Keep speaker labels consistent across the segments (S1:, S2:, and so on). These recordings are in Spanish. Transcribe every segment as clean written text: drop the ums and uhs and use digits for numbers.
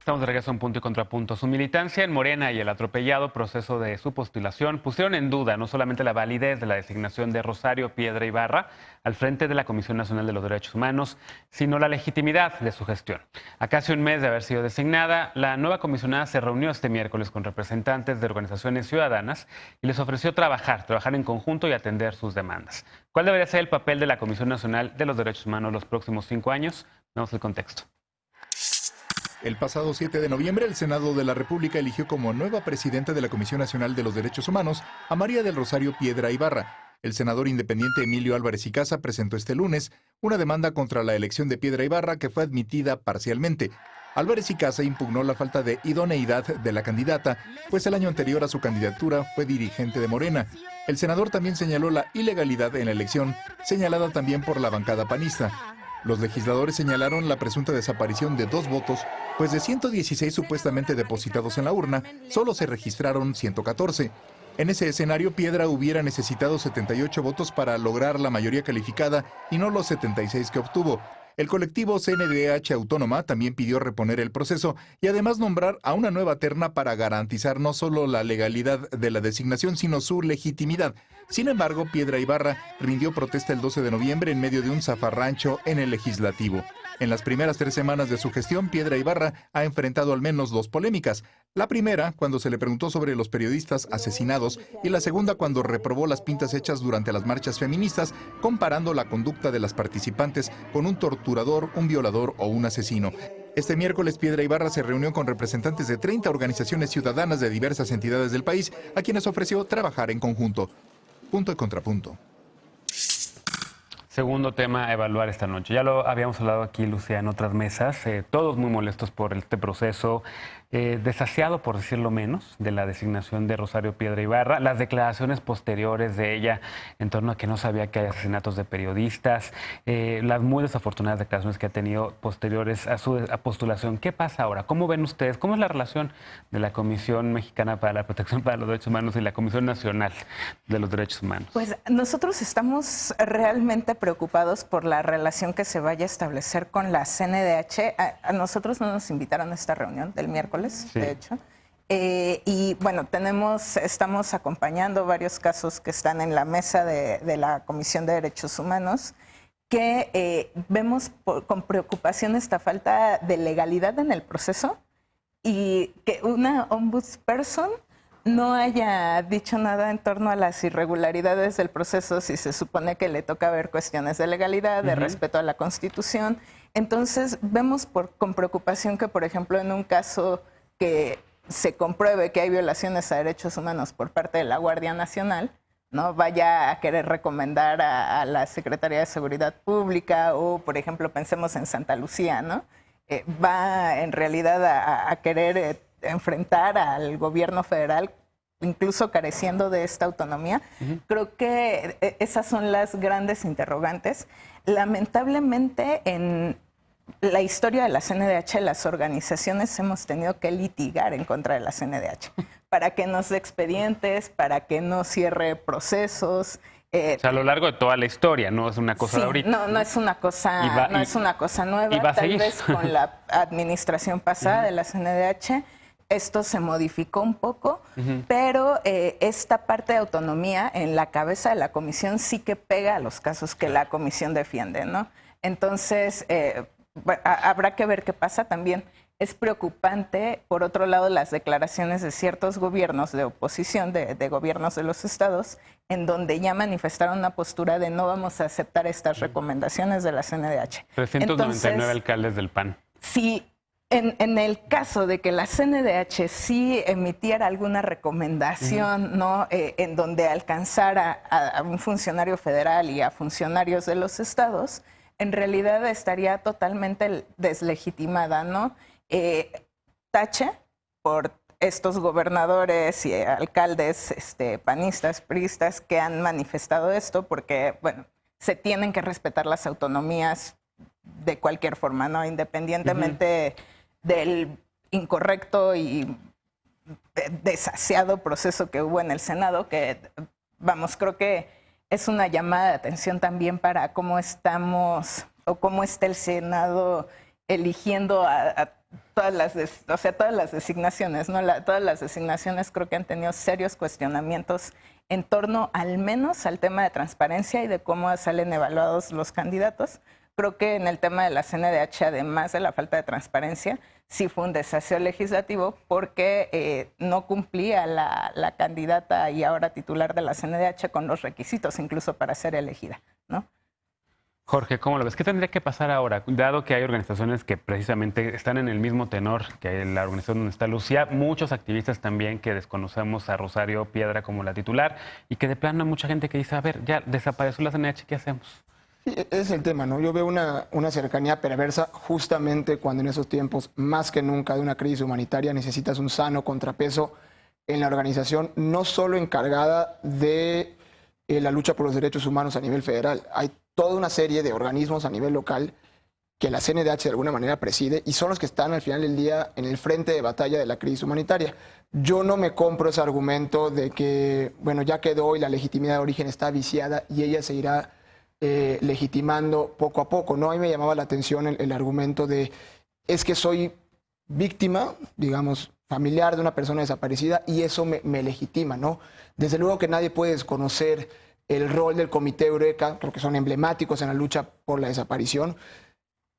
S1: Estamos de regreso a un punto y contrapunto. Su militancia en Morena y el atropellado proceso de su postulación pusieron en duda no solamente la validez de la designación de Rosario Piedra Ibarra al frente de la Comisión Nacional de los Derechos Humanos, sino la legitimidad de su gestión. A casi un mes de haber sido designada, la nueva comisionada se reunió este miércoles con representantes de organizaciones ciudadanas y les ofreció trabajar en conjunto y atender sus demandas. ¿Cuál debería ser el papel de la Comisión Nacional de los Derechos Humanos los próximos 5 años? Veamos el contexto.
S2: El pasado 7 de noviembre, el Senado de la República eligió como nueva presidenta de la Comisión Nacional de los Derechos Humanos a María del Rosario Piedra Ibarra. El senador independiente Emilio Álvarez y Casa presentó este lunes una demanda contra la elección de Piedra Ibarra que fue admitida parcialmente. Álvarez y Casa impugnó la falta de idoneidad de la candidata, pues el año anterior a su candidatura fue dirigente de Morena. El senador también señaló la ilegalidad en la elección, señalada también por la bancada panista. Los legisladores señalaron la presunta desaparición de 2 votos, pues de 116 supuestamente depositados en la urna, solo se registraron 114. En ese escenario, Piedra hubiera necesitado 78 votos para lograr la mayoría calificada y no los 76 que obtuvo. El colectivo CNDH Autónoma también pidió reponer el proceso y además nombrar a una nueva terna para garantizar no solo la legalidad de la designación, sino su legitimidad. Sin embargo, Piedra Ibarra rindió protesta el 12 de noviembre en medio de un zafarrancho en el legislativo. En las primeras 3 semanas de su gestión, Piedra Ibarra ha enfrentado al menos 2 polémicas. La primera, cuando se le preguntó sobre los periodistas asesinados, y la segunda, cuando reprobó las pintas hechas durante las marchas feministas, comparando la conducta de las participantes con un torturador, un violador o un asesino. Este miércoles, Piedra Ibarra se reunió con representantes de 30 organizaciones ciudadanas de diversas entidades del país, a quienes ofreció trabajar en conjunto. Punto y contrapunto.
S1: Segundo tema a evaluar esta noche. Ya lo habíamos hablado aquí, Lucía, en otras mesas. Todos muy molestos por este proceso, desasiado, por decirlo menos, de la designación de Rosario Piedra Ibarra. Las declaraciones posteriores de ella en torno a que no sabía que hay asesinatos de periodistas. Las muy desafortunadas declaraciones que ha tenido posteriores a su postulación. ¿Qué pasa ahora? ¿Cómo ven ustedes? ¿Cómo es la relación de la Comisión Mexicana para la Protección para los Derechos Humanos y la Comisión Nacional de los Derechos Humanos?
S3: Pues nosotros estamos realmente preocupados por la relación que se vaya a establecer con la CNDH. A nosotros no nos invitaron a esta reunión del miércoles, sí, de hecho. Y bueno, estamos acompañando varios casos que están en la mesa de la Comisión de Derechos Humanos, que vemos con preocupación esta falta de legalidad en el proceso y que una ombudsperson no haya dicho nada en torno a las irregularidades del proceso, si se supone que le toca ver cuestiones de legalidad, de respeto a la Constitución. Entonces, vemos con preocupación que, por ejemplo, en un caso que se compruebe que hay violaciones a derechos humanos por parte de la Guardia Nacional, ¿no?, vaya a querer recomendar a la Secretaría de Seguridad Pública o, por ejemplo, pensemos en Santa Lucía, ¿no? Va en realidad a querer enfrentar al gobierno federal, incluso careciendo de esta autonomía. Creo que esas son las grandes interrogantes. Lamentablemente, en la historia de la CNDH, las organizaciones hemos tenido que litigar en contra de la CNDH para que nos dé expedientes, para que no cierre procesos.
S1: O sea, a lo largo de toda la historia, no es una cosa de ahorita.
S3: No es una cosa, no es una cosa nueva.
S1: Y va a
S3: Tal
S1: seguir.
S3: vez con la administración pasada de la CNDH esto se modificó un poco, pero esta parte de autonomía en la cabeza de la comisión sí que pega a los casos que la comisión defiende, ¿no? Entonces, habrá que ver qué pasa también. Es preocupante, por otro lado, las declaraciones de ciertos gobiernos de oposición, de gobiernos de los estados, en donde ya manifestaron una postura de no vamos a aceptar estas recomendaciones de la CNDH.
S1: 399 alcaldes del PAN.
S3: Sí. En el caso de que la CNDH sí emitiera alguna recomendación, ¿no?, en donde alcanzara a un funcionario federal y a funcionarios de los estados, en realidad estaría totalmente deslegitimada, ¿no? Tache por estos gobernadores y alcaldes panistas, priistas que han manifestado esto, porque, bueno, se tienen que respetar las autonomías de cualquier forma, ¿no? Independientemente del incorrecto y desasiado proceso que hubo en el Senado, que, vamos, creo que es una llamada de atención también para cómo estamos o cómo está el Senado eligiendo a todas las designaciones, ¿no? Todas las designaciones creo que han tenido serios cuestionamientos en torno al menos al tema de transparencia y de cómo salen evaluados los candidatos. Creo que en el tema de la CNDH, además de la falta de transparencia, sí fue un desaseo legislativo porque no cumplía la candidata y ahora titular de la CNDH con los requisitos incluso para ser elegida, ¿no?
S1: Jorge, ¿cómo lo ves? ¿Qué tendría que pasar ahora? Dado que hay organizaciones que precisamente están en el mismo tenor que la organización donde está Lucía, muchos activistas también que desconocemos a Rosario Piedra como la titular y que de plano hay mucha gente que dice, a ver, ya desapareció la CNDH, ¿qué hacemos?
S4: Sí, ese es el tema, ¿no? Yo veo una cercanía perversa justamente cuando en esos tiempos, más que nunca de una crisis humanitaria, necesitas un sano contrapeso en la organización, no solo encargada de la lucha por los derechos humanos a nivel federal. Hay toda una serie de organismos a nivel local que la CNDH de alguna manera preside y son los que están al final del día en el frente de batalla de la crisis humanitaria. Yo no me compro ese argumento de que, bueno, ya quedó y la legitimidad de origen está viciada y ella se irá legitimando poco a poco, ¿no? A mí me llamaba la atención el argumento de, es que soy víctima, digamos, familiar de una persona desaparecida y eso me legitima, ¿no? Desde luego que nadie puede desconocer el rol del Comité Eureka, porque son emblemáticos en la lucha por la desaparición.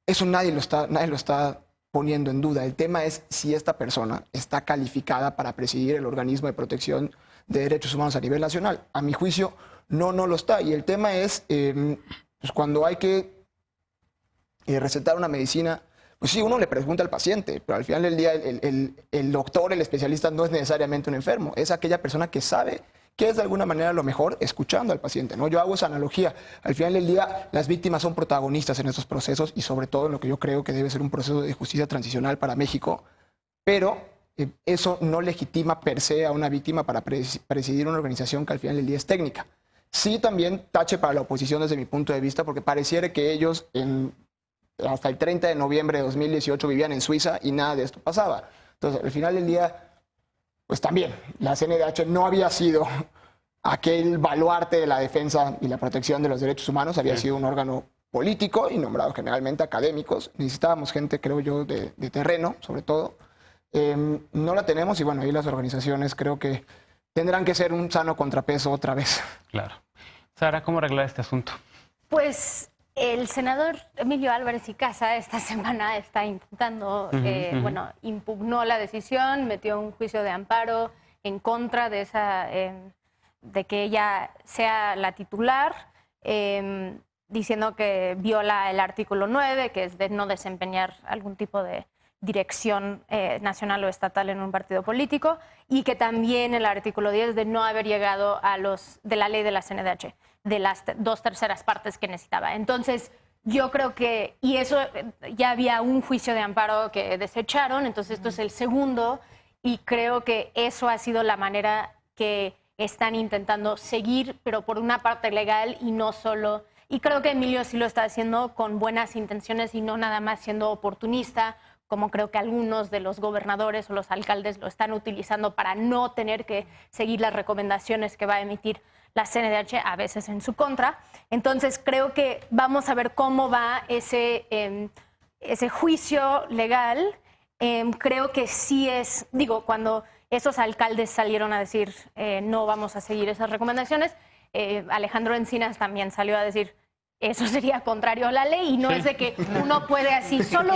S4: Eso nadie lo está poniendo en duda. El tema es si esta persona está calificada para presidir el organismo de protección de derechos humanos a nivel nacional. A mi juicio, no lo está. Y el tema es, pues cuando hay que recetar una medicina, pues sí, uno le pregunta al paciente, pero al final del día el doctor, el especialista no es necesariamente un enfermo, es aquella persona que sabe que es de alguna manera lo mejor escuchando al paciente, ¿no? Yo hago esa analogía. Al final del día, las víctimas son protagonistas en estos procesos y sobre todo en lo que yo creo que debe ser un proceso de justicia transicional para México, pero eso no legitima per se a una víctima para presidir una organización que al final del día es técnica. Sí, también tache para la oposición desde mi punto de vista, porque pareciera que ellos hasta el 30 de noviembre de 2018 vivían en Suiza y nada de esto pasaba. Entonces, al final del día, pues también la CNDH no había sido aquel baluarte de la defensa y la protección de los derechos humanos, había sido un órgano político y nombrado generalmente académicos. Necesitábamos gente, creo yo, de terreno, sobre todo. No la tenemos y bueno, ahí las organizaciones creo que tendrán que ser un sano contrapeso otra vez.
S1: Claro. Sara, ¿cómo arreglar este asunto?
S5: Pues el senador Emilio Álvarez y Casa esta semana está intentando, bueno, impugnó la decisión, metió un juicio de amparo en contra de de que ella sea la titular, diciendo que viola el artículo 9, que es de no desempeñar algún tipo de dirección nacional o estatal en un partido político, y que también el artículo 10 de no haber llegado a de la ley de la CNDH, de las 2/3 partes que necesitaba. Entonces, yo creo que, y eso ya había un juicio de amparo que desecharon, entonces esto es el segundo, y creo que eso ha sido la manera que están intentando seguir, pero por una parte legal y no solo. Y creo que Emilio sí lo está haciendo con buenas intenciones y no nada más siendo oportunista, como creo que algunos de los gobernadores o los alcaldes lo están utilizando para no tener que seguir las recomendaciones que va a emitir la CNDH, a veces en su contra. Entonces creo que vamos a ver cómo va ese juicio legal. Creo que sí es, digo, cuando esos alcaldes salieron a decir no vamos a seguir esas recomendaciones, Alejandro Encinas también salió a decir eso sería contrario a la ley y no es de que uno puede así, solo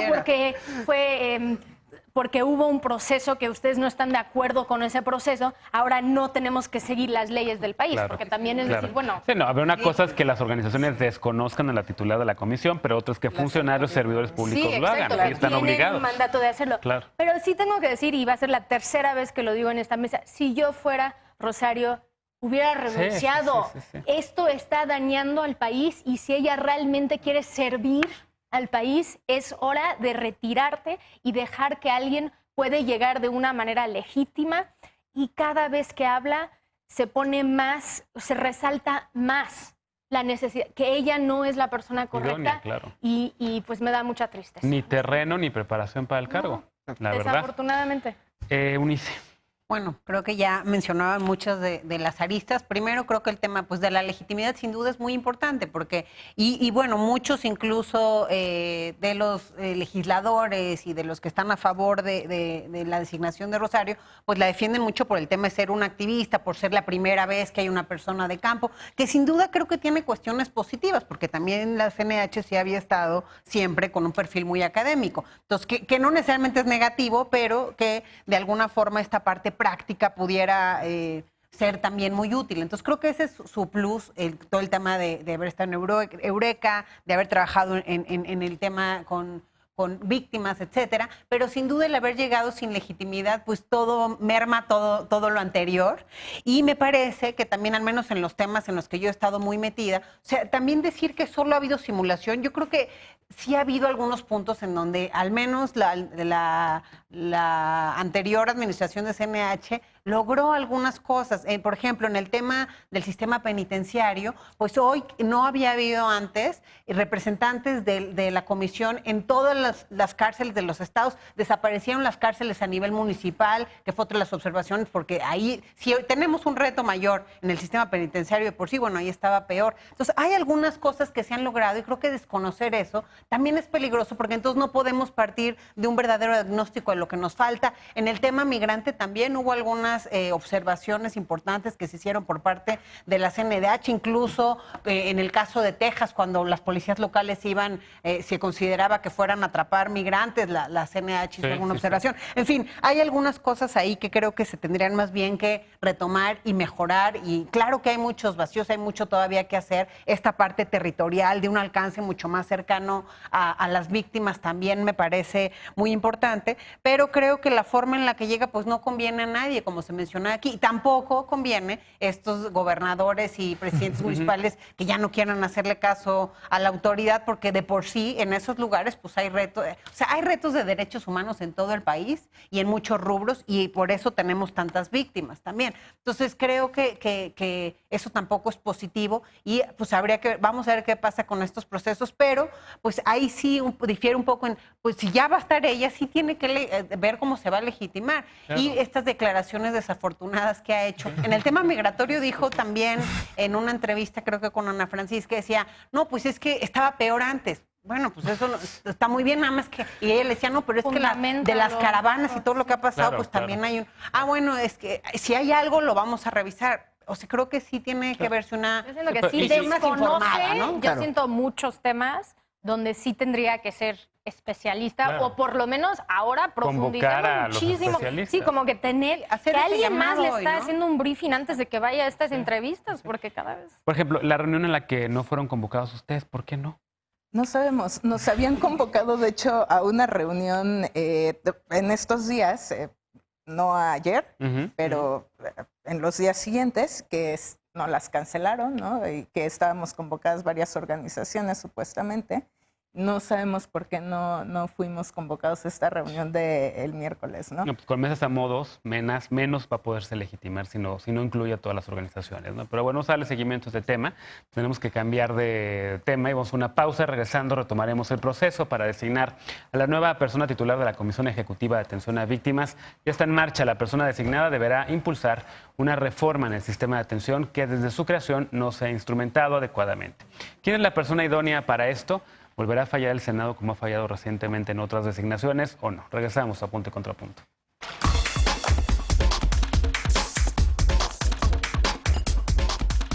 S5: porque hubo un proceso que ustedes no están de acuerdo con ese proceso, ahora no tenemos que seguir las leyes del país,
S1: Claro,
S5: porque también es decir, bueno...
S1: Sí, no, a ver, una cosa es que las organizaciones desconozcan a la titular de la comisión, pero otra es que funcionarios, servidores públicos lo hagan,
S5: exacto,
S1: y están
S5: tienen
S1: obligados.
S5: un mandato de hacerlo.
S1: Claro.
S5: Pero sí tengo que decir, y va a ser la tercera vez que lo digo en esta mesa, si yo fuera Rosario, hubiera renunciado.
S1: Sí.
S5: Esto está dañando al país y si ella realmente quiere servir al país, es hora de retirarte y dejar que alguien puede llegar de una manera legítima y cada vez que habla se pone más, se resalta más la necesidad, que ella no es la persona correcta.
S1: Idónea, claro.
S5: y pues me da mucha tristeza.
S1: Ni terreno ni preparación para el cargo, la verdad.
S5: Desafortunadamente.
S1: Eunice,
S6: Bueno, creo que ya mencionaban muchas de las aristas. Primero, creo que el tema pues, de la legitimidad sin duda es muy importante, porque, y bueno, muchos incluso de los legisladores y de los que están a favor de la designación de Rosario, pues la defienden mucho por el tema de ser un activista, por ser la primera vez que hay una persona de campo, que sin duda creo que tiene cuestiones positivas, porque también la CNH sí había estado siempre con un perfil muy académico. Entonces, que no necesariamente es negativo, pero que de alguna forma esta parte práctica pudiera ser también muy útil. Entonces creo que ese es su plus, todo el tema de haber estado en Eureka, de haber trabajado en el tema con víctimas, etcétera, pero sin duda el haber llegado sin legitimidad, pues todo merma todo lo anterior. Y me parece que también, al menos en los temas en los que yo he estado muy metida, o sea, también decir que solo ha habido simulación, yo creo que sí ha habido algunos puntos en donde al menos la anterior administración de CNH logró algunas cosas. Por ejemplo, en el tema del sistema penitenciario, pues hoy no había habido antes representantes de la comisión en todas las cárceles de los estados. Desaparecieron las cárceles a nivel municipal, que fue otra de las observaciones, porque ahí si hoy tenemos un reto mayor en el sistema penitenciario de por sí, bueno, ahí estaba peor. Entonces, hay algunas cosas que se han logrado y creo que desconocer eso también es peligroso, porque entonces no podemos partir de un verdadero diagnóstico de lo que nos falta. En el tema migrante también hubo algunas observaciones importantes que se hicieron por parte de la CNDH, incluso en el caso de Texas, cuando las policías locales iban, se consideraba que fueran a atrapar migrantes, la CNDH hizo alguna observación. En fin, hay algunas cosas ahí que creo que se tendrían más bien que retomar y mejorar, y claro que hay muchos vacíos, hay mucho todavía que hacer. Esta parte territorial de un alcance mucho más cercano a las víctimas también me parece muy importante, pero creo que la forma en la que llega pues no conviene a nadie, como se menciona aquí, y tampoco conviene estos gobernadores y presidentes municipales que ya no quieran hacerle caso a la autoridad, porque de por sí en esos lugares pues hay retos, o sea, hay retos de derechos humanos en todo el país y en muchos rubros, y por eso tenemos tantas víctimas también. Entonces creo que eso tampoco es positivo, y pues vamos a ver qué pasa con estos procesos, pero pues ahí sí difiere un poco en, pues si ya va a estar ella, sí tiene que ver cómo se va a legitimar. Claro. Y estas declaraciones desafortunadas que ha hecho. En el tema migratorio dijo también en una entrevista, creo que con Ana Francisca, decía, no, pues es que estaba peor antes. Bueno, pues eso está muy bien, nada más que... Y ella le decía, no, pero es que de las caravanas y todo lo que ha pasado, claro, pues también hay un... bueno, es que si hay algo lo vamos a revisar. O sea, creo que sí tiene que verse una...
S5: Yo siento que sí desconoce, ¿no? Yo siento muchos temas donde sí tendría que ser especialista, claro, o por lo menos ahora profundizar muchísimo. Sí, como que tener, que alguien más le está haciendo un briefing antes de que vaya a estas entrevistas, porque cada vez...
S1: Por ejemplo, la reunión en la que no fueron convocados ustedes, ¿por qué no?
S3: No sabemos. Nos habían convocado, de hecho, a una reunión en estos días, no ayer, pero en los días siguientes, que no las cancelaron, ¿no? Y que estábamos convocadas varias organizaciones, supuestamente. No sabemos por qué no fuimos convocados a esta reunión del miércoles, ¿no?
S1: No, pues con mesas a modos, menos va a poderse legitimar si no incluye a todas las organizaciones, ¿no? Pero bueno, sale seguimiento a este tema. Tenemos que cambiar de tema y vamos a una pausa. Regresando, retomaremos el proceso para designar a la nueva persona titular de la Comisión Ejecutiva de Atención a Víctimas. Ya está en marcha. La persona designada deberá impulsar una reforma en el sistema de atención que desde su creación no se ha instrumentado adecuadamente. ¿Quién es la persona idónea para esto? ¿Volverá a fallar el Senado como ha fallado recientemente en otras designaciones o no? Regresamos a Punto y Contrapunto.